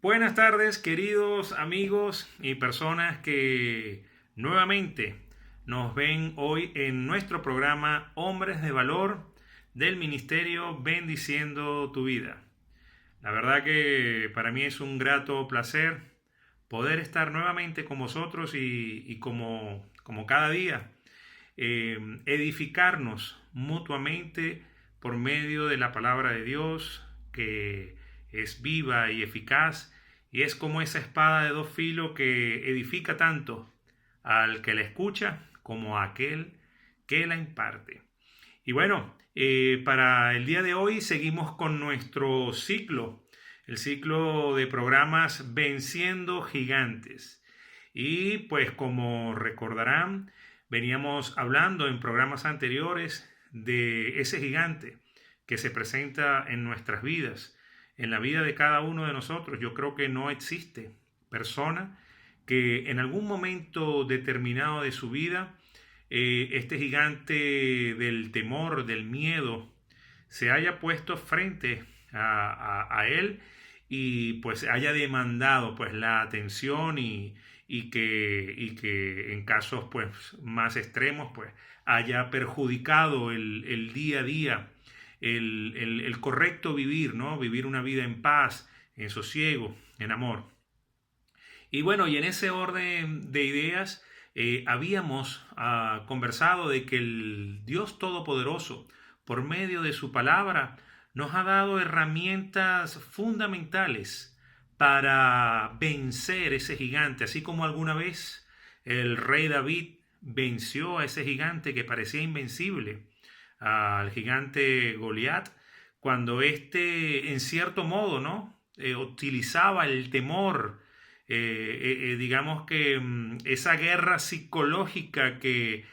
Buenas tardes, queridos amigos y personas que nuevamente nos ven hoy en nuestro programa Hombres de Valor del Ministerio Bendiciendo tu Vida. La verdad que para mí es un grato placer poder estar nuevamente con vosotros y como cada día edificarnos mutuamente por medio de la palabra de Dios que es viva y eficaz y es como esa espada de dos filos que edifica tanto al que la escucha como a aquel que la imparte. Y bueno, para el día de hoy seguimos con nuestro ciclo, el ciclo de programas Venciendo Gigantes. Y pues como recordarán, veníamos hablando en programas anteriores de ese gigante que se presenta en nuestras vidas, en la vida de cada uno de nosotros. Yo creo que no existe persona que en algún momento determinado de su vida este gigante del temor, del miedo, se haya puesto frente a él y pues haya demandado pues la atención y que en casos pues más extremos pues haya perjudicado el día a día, el correcto vivir, ¿no? Vivir una vida en paz, en sosiego, en amor. Y bueno, y en ese orden de ideas habíamos conversado de que el Dios Todopoderoso, por medio de su palabra, nos ha dado herramientas fundamentales para vencer ese gigante, así como alguna vez el rey David venció a ese gigante que parecía invencible, al gigante Goliat, cuando éste, en cierto modo, ¿no? Utilizaba el temor, digamos que esa guerra psicológica que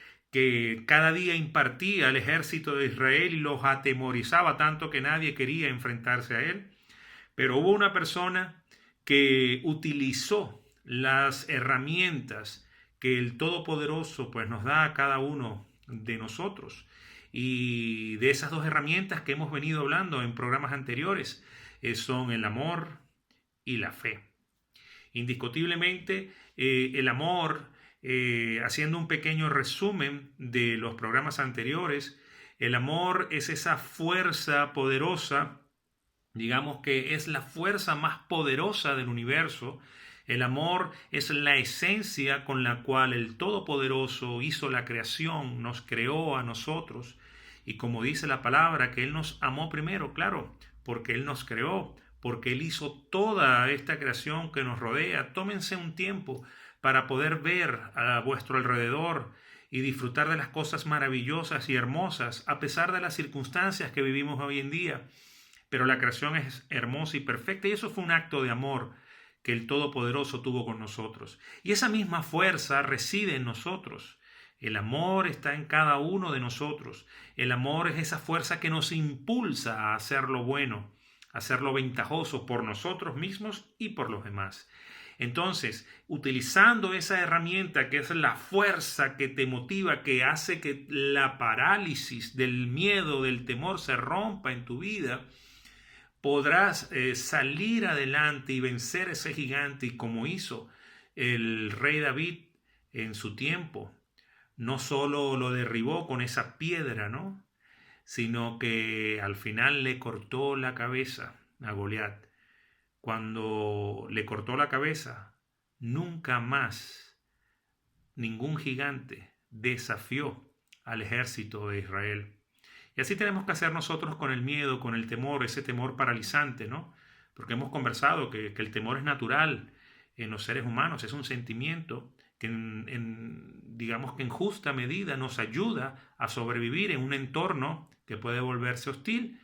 cada día impartía el ejército de Israel y los atemorizaba tanto que nadie quería enfrentarse a él. Pero hubo una persona que utilizó las herramientas que el Todopoderoso pues nos da a cada uno de nosotros. Y de esas dos herramientas que hemos venido hablando en programas anteriores son el amor y la fe. Indiscutiblemente, el amor, haciendo un pequeño resumen de los programas anteriores, el amor es esa fuerza poderosa, digamos que es la fuerza más poderosa del universo. El amor es la esencia con la cual el Todopoderoso hizo la creación, nos creó a nosotros. Y como dice la palabra, que Él nos amó primero, claro, porque Él nos creó, porque Él hizo toda esta creación que nos rodea. Tómense un tiempo para poder ver a vuestro alrededor y disfrutar de las cosas maravillosas y hermosas, a pesar de las circunstancias que vivimos hoy en día. Pero la creación es hermosa y perfecta y eso fue un acto de amor que el Todopoderoso tuvo con nosotros. Y esa misma fuerza reside en nosotros. El amor está en cada uno de nosotros. El amor es esa fuerza que nos impulsa a hacer lo bueno, a hacerlo ventajoso por nosotros mismos y por los demás. Entonces, utilizando esa herramienta que es la fuerza que te motiva, que hace que la parálisis del miedo, del temor se rompa en tu vida, podrás salir adelante y vencer ese gigante y como hizo el rey David en su tiempo. No solo lo derribó con esa piedra, ¿no? Sino que al final le cortó la cabeza a Goliat. Cuando le cortó la cabeza, nunca más ningún gigante desafió al ejército de Israel. Y así tenemos que hacer nosotros con el miedo, con el temor, ese temor paralizante, ¿no? Porque hemos conversado que el temor es natural en los seres humanos, es un sentimiento que digamos que en justa medida nos ayuda a sobrevivir en un entorno que puede volverse hostil.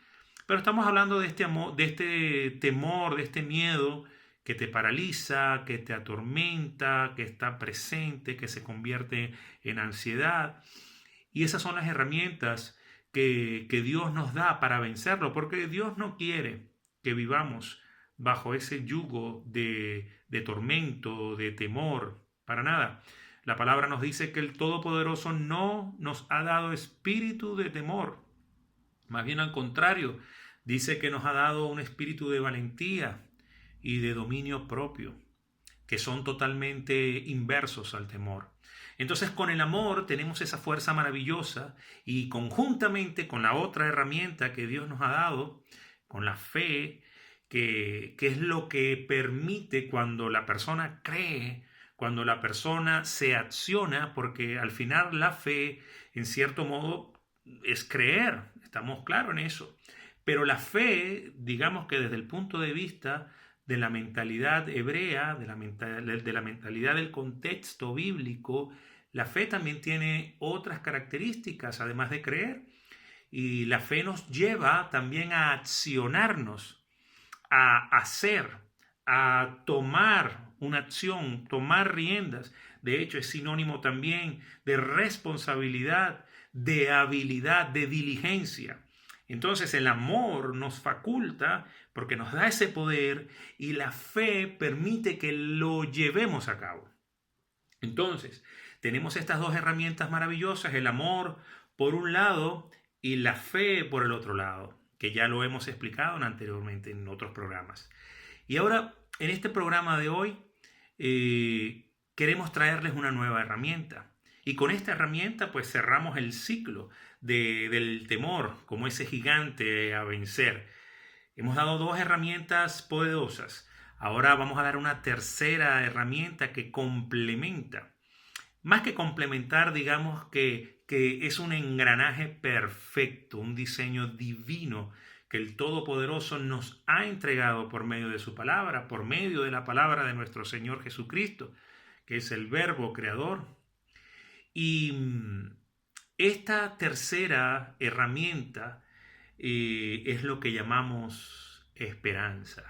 Pero estamos hablando de este amor, de este temor, de este miedo que te paraliza, que te atormenta, que está presente, que se convierte en ansiedad. Y esas son las herramientas que Dios nos da para vencerlo, porque Dios no quiere que vivamos bajo ese yugo de tormento, de temor, para nada. La palabra nos dice que el Todopoderoso no nos ha dado espíritu de temor, más bien al contrario, dice que nos ha dado un espíritu de valentía y de dominio propio, que son totalmente inversos al temor. Entonces, con el amor tenemos esa fuerza maravillosa y conjuntamente con la otra herramienta que Dios nos ha dado, con la fe, que es lo que permite cuando la persona cree, cuando la persona se acciona, porque al final la fe, en cierto modo, es creer, estamos claros en eso. Pero la fe, digamos que desde el punto de vista de la mentalidad hebrea, de la mentalidad del contexto bíblico, la fe también tiene otras características, además de creer. Y la fe nos lleva también a accionarnos, a hacer, a tomar una acción, tomar riendas. De hecho, es sinónimo también de responsabilidad, de habilidad, de diligencia. Entonces el amor nos faculta porque nos da ese poder y la fe permite que lo llevemos a cabo. Entonces, tenemos estas dos herramientas maravillosas, el amor por un lado y la fe por el otro lado, que ya lo hemos explicado anteriormente en otros programas. Y ahora, en este programa de hoy, queremos traerles una nueva herramienta. Y con esta herramienta, pues cerramos el ciclo del temor como ese gigante a vencer. Hemos dado dos herramientas poderosas. Ahora vamos a dar una tercera herramienta que complementa. Más que complementar, digamos que es un engranaje perfecto, un diseño divino que el Todopoderoso nos ha entregado por medio de su palabra, por medio de la palabra de nuestro Señor Jesucristo, que es el Verbo creador. Y esta tercera herramienta es lo que llamamos esperanza.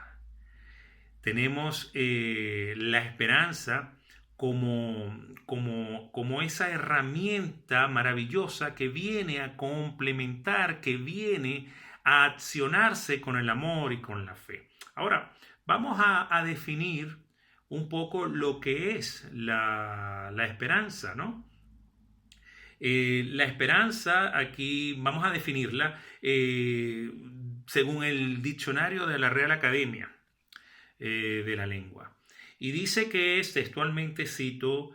Tenemos la esperanza como esa herramienta maravillosa que viene a complementar, que viene a accionarse con el amor y con la fe. Ahora, vamos a definir un poco lo que es la esperanza, ¿no? La esperanza, aquí vamos a definirla según el diccionario de la Real Academia de la Lengua. Y dice que es, textualmente cito,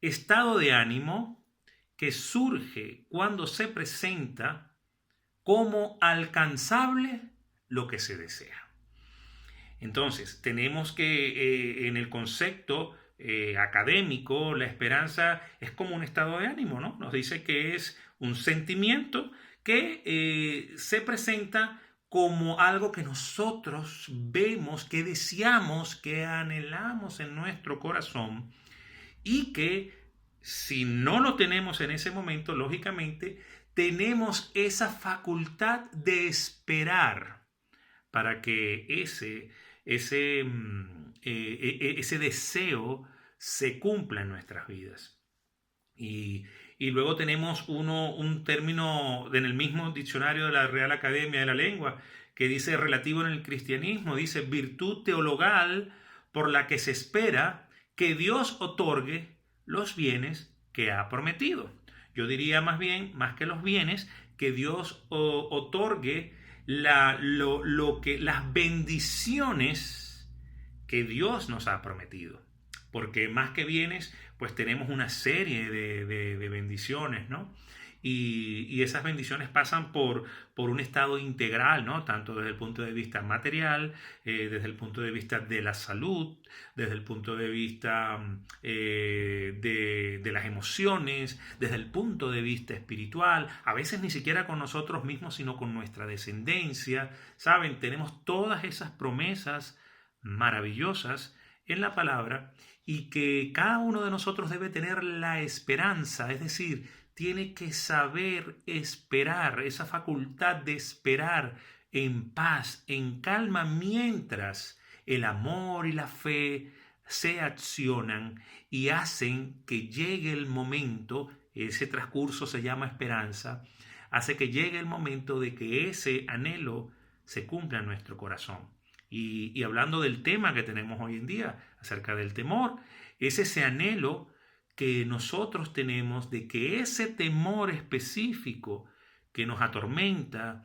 estado de ánimo que surge cuando se presenta como alcanzable lo que se desea. Entonces, tenemos que en el concepto académico, la esperanza es como un estado de ánimo, ¿no? Nos dice que es un sentimiento que se presenta como algo que nosotros vemos, que deseamos, que anhelamos en nuestro corazón y que si no lo tenemos en ese momento, lógicamente, tenemos esa facultad de esperar para que ese deseo se cumpla en nuestras vidas. Y luego tenemos un término en el mismo diccionario de la Real Academia de la Lengua que dice relativo en el cristianismo, dice virtud teologal por la que se espera que Dios otorgue los bienes que ha prometido. Yo diría más bien, más que los bienes, que Dios otorgue las bendiciones que Dios nos ha prometido. Porque más que bienes, pues tenemos una serie de bendiciones, ¿no? Y esas bendiciones pasan por un estado integral, ¿no? Tanto desde el punto de vista material, desde el punto de vista de la salud, desde el punto de vista de las emociones, desde el punto de vista espiritual, a veces ni siquiera con nosotros mismos, sino con nuestra descendencia. ¿Saben? Tenemos todas esas promesas maravillosas en la palabra y que cada uno de nosotros debe tener la esperanza, es decir, tiene que saber esperar, esa facultad de esperar en paz, en calma, mientras el amor y la fe se accionan y hacen que llegue el momento, ese transcurso se llama esperanza, hace que llegue el momento de que ese anhelo se cumpla en nuestro corazón. Y hablando del tema que tenemos hoy en día, acerca del temor, es ese anhelo que nosotros tenemos de que ese temor específico que nos atormenta,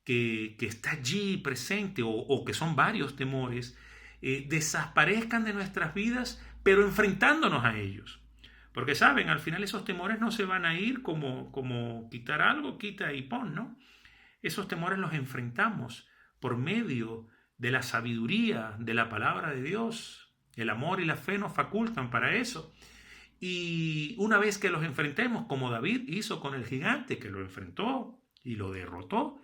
que está allí presente o que son varios temores, desaparezcan de nuestras vidas, pero enfrentándonos a ellos. Porque saben, al final esos temores no se van a ir como quitar algo, quita y pon, ¿no? Esos temores los enfrentamos por medio de la sabiduría de la palabra de Dios. El amor y la fe nos facultan para eso. Y una vez que los enfrentemos, como David hizo con el gigante, que lo enfrentó y lo derrotó,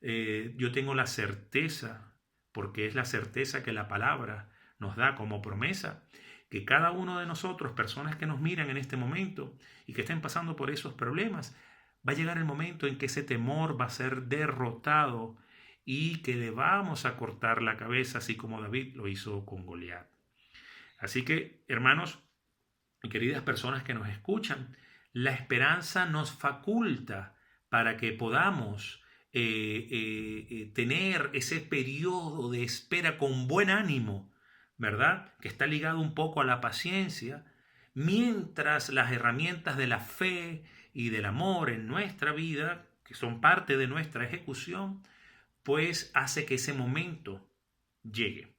yo tengo la certeza, porque es la certeza que la palabra nos da como promesa, que cada uno de nosotros, personas que nos miran en este momento y que estén pasando por esos problemas, va a llegar el momento en que ese temor va a ser derrotado y que le vamos a cortar la cabeza, así como David lo hizo con Goliat. Así que, hermanos y queridas personas que nos escuchan, la esperanza nos faculta para que podamos tener ese periodo de espera con buen ánimo, ¿verdad? Que está ligado un poco a la paciencia, mientras las herramientas de la fe y del amor en nuestra vida, que son parte de nuestra ejecución, pues hace que ese momento llegue.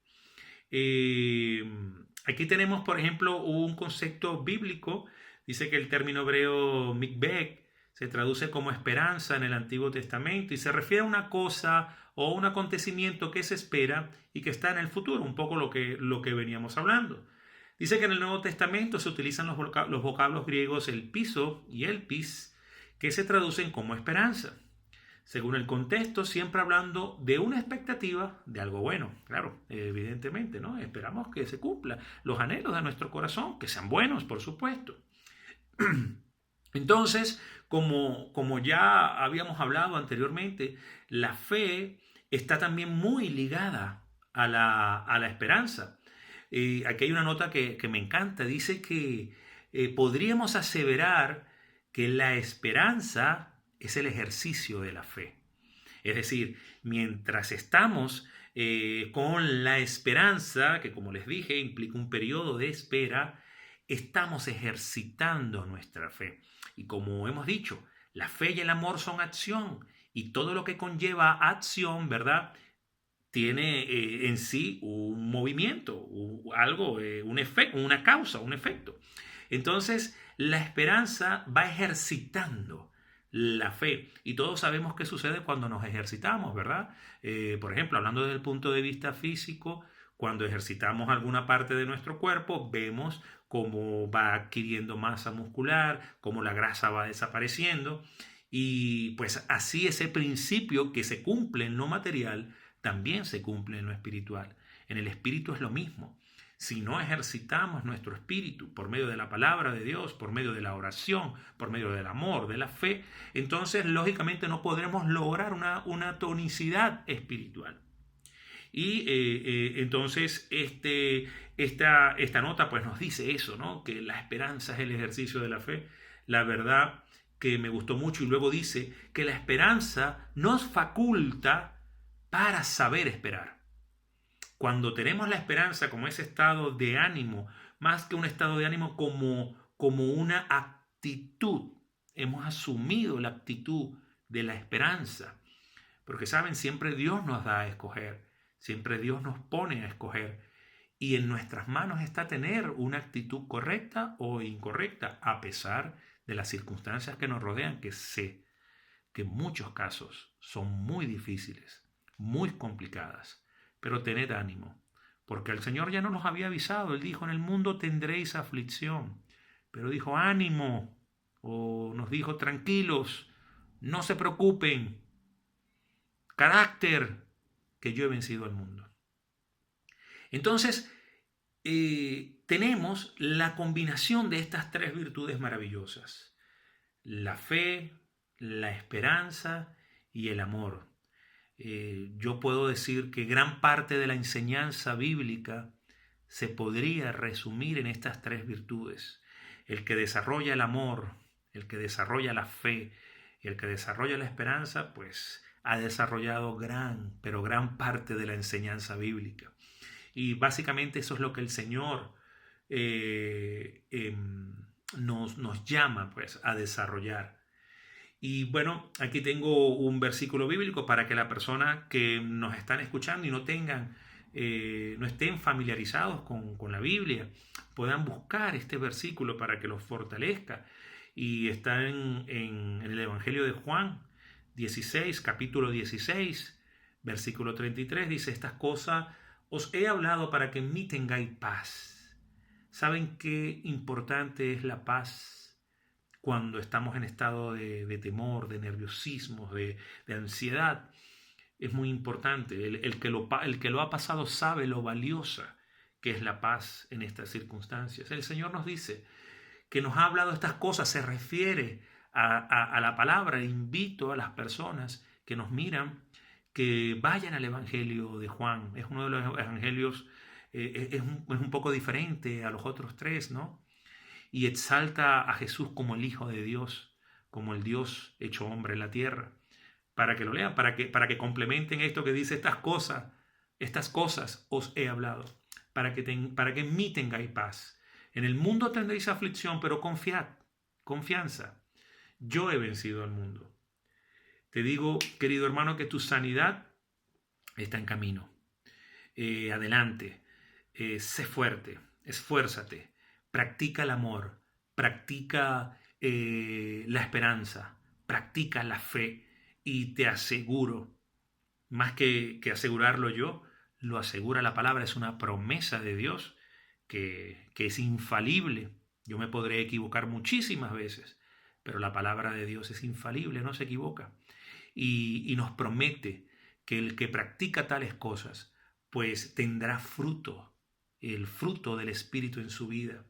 Aquí tenemos, por ejemplo, un concepto bíblico. Dice que el término hebreo mikbek se traduce como esperanza en el Antiguo Testamento y se refiere a una cosa o un acontecimiento que se espera y que está en el futuro, un poco lo que veníamos hablando. Dice que en el Nuevo Testamento se utilizan los vocablos griegos el piso y el pis, que se traducen como esperanza, según el contexto, siempre hablando de una expectativa de algo bueno. Claro, evidentemente, ¿no? Esperamos que se cumpla los anhelos de nuestro corazón, que sean buenos, por supuesto. Entonces, como ya habíamos hablado anteriormente, la fe está también muy ligada a la esperanza. Aquí hay una nota que me encanta. Dice que podríamos aseverar que la esperanza es el ejercicio de la fe. Es decir, mientras estamos con la esperanza, que como les dije implica un periodo de espera, estamos ejercitando nuestra fe. Y como hemos dicho, la fe y el amor son acción, y todo lo que conlleva acción, ¿verdad?, tiene en sí un movimiento, algo, un efecto, una causa, un efecto. Entonces, la esperanza va ejercitando la fe. Y todos sabemos qué sucede cuando nos ejercitamos, ¿verdad? Por ejemplo, hablando desde el punto de vista físico, cuando ejercitamos alguna parte de nuestro cuerpo, vemos cómo va adquiriendo masa muscular, cómo la grasa va desapareciendo. Y pues así ese principio que se cumple en lo material, también se cumple en lo espiritual. En el espíritu es lo mismo. Si no ejercitamos nuestro espíritu por medio de la palabra de Dios, por medio de la oración, por medio del amor, de la fe, entonces lógicamente no podremos lograr una tonicidad espiritual. Y entonces esta nota pues nos dice eso, ¿no? Que la esperanza es el ejercicio de la fe. La verdad que me gustó mucho, y luego dice que la esperanza nos faculta para saber esperar. Cuando tenemos la esperanza como ese estado de ánimo, más que un estado de ánimo como una actitud, hemos asumido la actitud de la esperanza. Porque saben, siempre Dios nos da a escoger, siempre Dios nos pone a escoger. Y en nuestras manos está tener una actitud correcta o incorrecta, a pesar de las circunstancias que nos rodean, que sé que en muchos casos son muy difíciles, muy complicadas. Pero tened ánimo, porque el Señor ya no nos había avisado. Él dijo, en el mundo tendréis aflicción. Pero dijo, ánimo, o nos dijo, tranquilos, no se preocupen, carácter, que yo he vencido al mundo. Entonces, tenemos la combinación de estas tres virtudes maravillosas: la fe, la esperanza y el amor. Yo puedo decir que gran parte de la enseñanza bíblica se podría resumir en estas tres virtudes. El que desarrolla el amor, el que desarrolla la fe y el que desarrolla la esperanza, pues ha desarrollado gran parte de la enseñanza bíblica. Y básicamente eso es lo que el Señor nos llama pues a desarrollar. Y bueno, aquí tengo un versículo bíblico para que la persona que nos están escuchando y no tengan no estén familiarizados con la Biblia, puedan buscar este versículo para que los fortalezca. Y está en el Evangelio de Juan 16, capítulo 16, versículo 33, dice: estas cosas os he hablado para que en mí tengáis paz. ¿Saben qué importante es la paz cuando estamos en estado de temor, de nerviosismo, de ansiedad? Es muy importante. El que lo ha pasado sabe lo valiosa que es la paz en estas circunstancias. El Señor nos dice que nos ha hablado estas cosas, se refiere a la palabra. Invito a las personas que nos miran que vayan al Evangelio de Juan. Es uno de los evangelios, es un poco diferente a los otros tres, ¿no? Y exalta a Jesús como el Hijo de Dios, como el Dios hecho hombre en la tierra, para que lo lean, para que complementen esto que dice: estas cosas os he hablado, para que en mí tengáis paz. En el mundo tendréis aflicción, pero confianza. Yo he vencido al mundo. Te digo, querido hermano, que tu sanidad está en camino. Adelante, sé fuerte, esfuérzate, practica el amor, practica la esperanza, practica la fe, y te aseguro, más que asegurarlo yo, lo asegura la palabra, es una promesa de Dios que es infalible. Yo me podré equivocar muchísimas veces, pero la palabra de Dios es infalible, no se equivoca. Y nos promete que el que practica tales cosas, pues tendrá fruto, el fruto del Espíritu en su vida,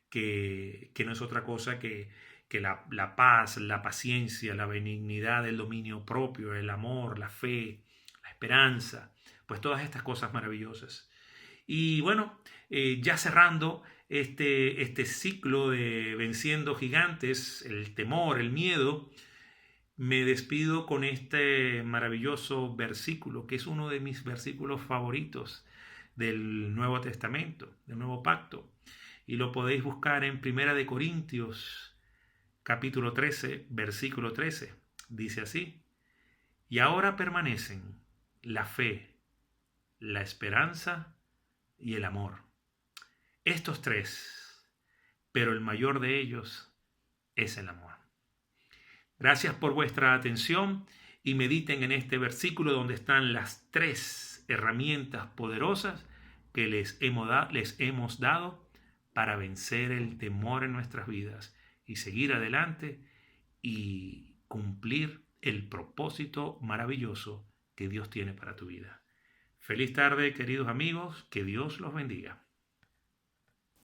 que no es otra cosa que la paz, la paciencia, la benignidad, el dominio propio, el amor, la fe, la esperanza, pues todas estas cosas maravillosas. Y bueno, ya cerrando este ciclo de venciendo gigantes, el temor, el miedo, me despido con este maravilloso versículo, que es uno de mis versículos favoritos del Nuevo Testamento, del Nuevo Pacto. Y lo podéis buscar en Primera de Corintios, capítulo 13, versículo 13. Dice así: y ahora permanecen la fe, la esperanza y el amor. Estos tres, pero el mayor de ellos es el amor. Gracias por vuestra atención y mediten en este versículo donde están las tres herramientas poderosas que les hemos dado para vencer el temor en nuestras vidas y seguir adelante y cumplir el propósito maravilloso que Dios tiene para tu vida. Feliz tarde, queridos amigos, que Dios los bendiga.